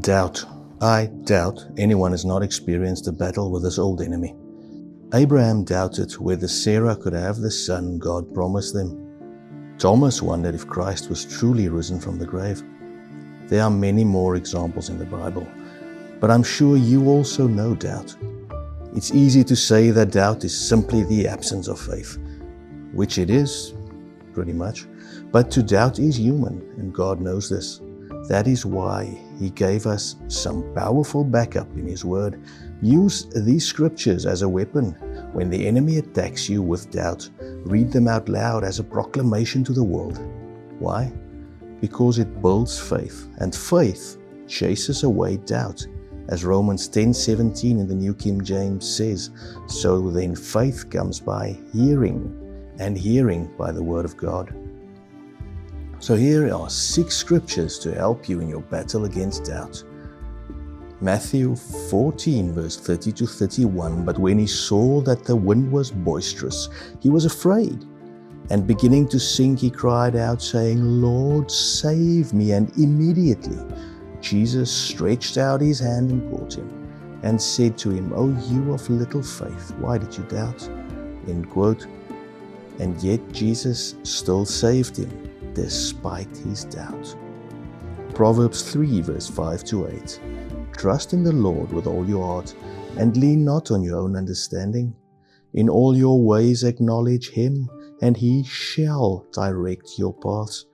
Doubt. I doubt anyone has not experienced a battle with this old enemy. Abraham doubted whether Sarah could have the son God promised them. Thomas wondered if Christ was truly risen from the grave. There are many more examples in the Bible, but I'm sure you also know doubt. It's easy to say that doubt is simply the absence of faith, which it is, pretty much. But to doubt is human, and God knows this. That is why He gave us some powerful backup in His Word. Use these scriptures as a weapon. When the enemy attacks you with doubt, read them out loud as a proclamation to the world. Why? Because it builds faith, and faith chases away doubt. As Romans 10:17 in the New King James says, so then faith comes by hearing, and hearing by the Word of God. So here are 6 scriptures to help you in your battle against doubt. Matthew 14 verse 30 to 31, but when he saw that the wind was boisterous, he was afraid, and beginning to sink, he cried out, saying, Lord, save me. And immediately Jesus stretched out his hand and caught him, and said to him, O you of little faith, why did you doubt? End quote. And yet Jesus still saved him, despite his doubt. Proverbs 3 verse 5 to 8. Trust in the Lord with all your heart, and lean not on your own understanding. In all your ways acknowledge Him, and He shall direct your paths.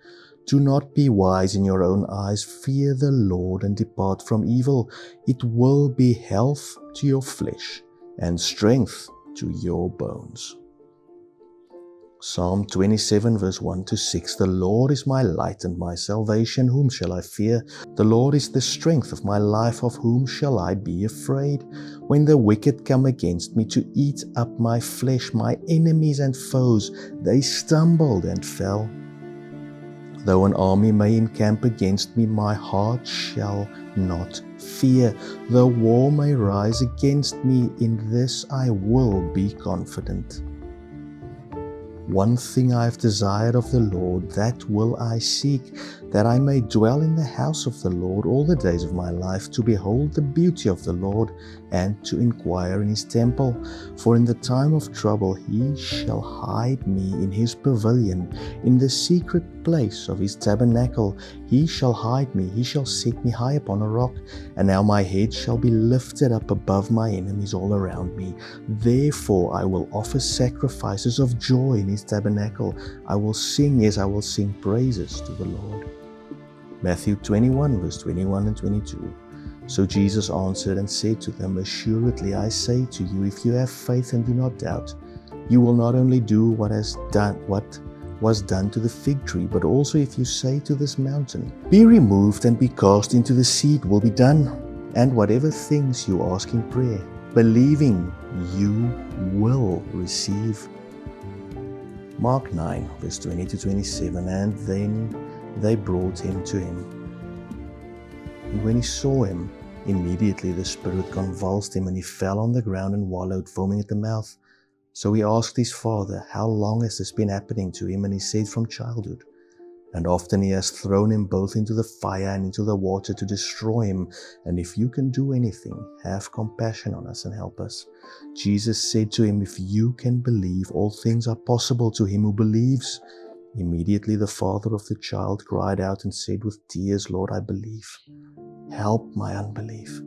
Do not be wise in your own eyes. Fear the Lord and depart from evil. It will be health to your flesh and strength to your bones. Psalm 27 verse 1 to 6. The Lord is my light and my salvation. Whom shall I fear? The Lord is the strength of my life. Of whom shall I be afraid? When the wicked come against me to eat up my flesh, my enemies and foes, they stumbled and fell. Though an army may encamp against me, my heart shall not fear. Though war may rise against me, in this I will be confident. One thing I have desired of the Lord, that will I seek, that I may dwell in the house of the Lord all the days of my life, to behold the beauty of the Lord, and to inquire in His temple. For in the time of trouble He shall hide me in His pavilion, in the secret place of His tabernacle. He shall hide me, He shall set me high upon a rock. And now my head shall be lifted up above my enemies all around me. Therefore I will offer sacrifices of joy in His tabernacle. I will sing, yes, I will sing praises to the Lord. Matthew 21 verse 21 and 22. So Jesus answered and said to them, Assuredly I say to you, if you have faith and do not doubt, you will not only do what was done to the fig tree, but also if you say to this mountain, Be removed and be cast into the sea, it will be done. And whatever things you ask in prayer, believing, you will receive. Mark 9 verse 20 to 27. And then they brought him to him. And when he saw him, immediately the spirit convulsed him, and he fell on the ground and wallowed, foaming at the mouth. So he asked his father, How long has this been happening to him? And he said, From childhood. And often he has thrown him both into the fire and into the water to destroy him. And if you can do anything, have compassion on us and help us. Jesus said to him, If you can believe, all things are possible to him who believes. Immediately the father of the child cried out and said with tears, Lord, I believe. Help my unbelief.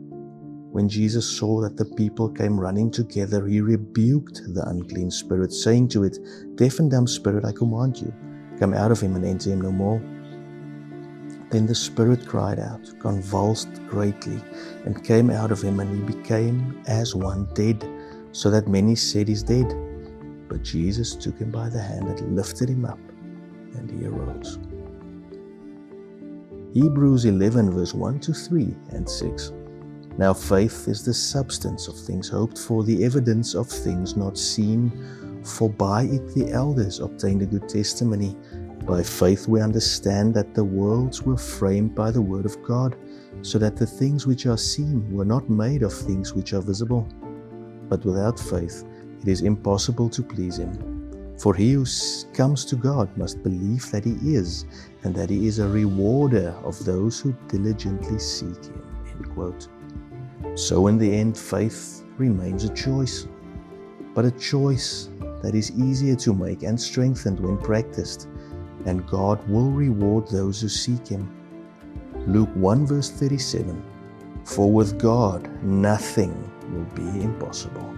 When Jesus saw that the people came running together, He rebuked the unclean spirit, saying to it, Deaf and dumb spirit, I command you, come out of him and enter him no more. Then the spirit cried out, convulsed greatly, and came out of him, and he became as one dead, so that many said, He's dead. But Jesus took him by the hand and lifted him up, and he arose. Hebrews 11 verse 1 to 3 and 6. Now faith is the substance of things hoped for, the evidence of things not seen. For by it the elders obtained a good testimony. By faith we understand that the worlds were framed by the word of God, so that the things which are seen were not made of things which are visible. But without faith it is impossible to please Him. For he who comes to God must believe that he is, and that he is a rewarder of those who diligently seek him." End quote. So in the end, faith remains a choice, but a choice that is easier to make and strengthened when practiced, and God will reward those who seek him. Luke 1 verse 37, "For with God nothing will be impossible."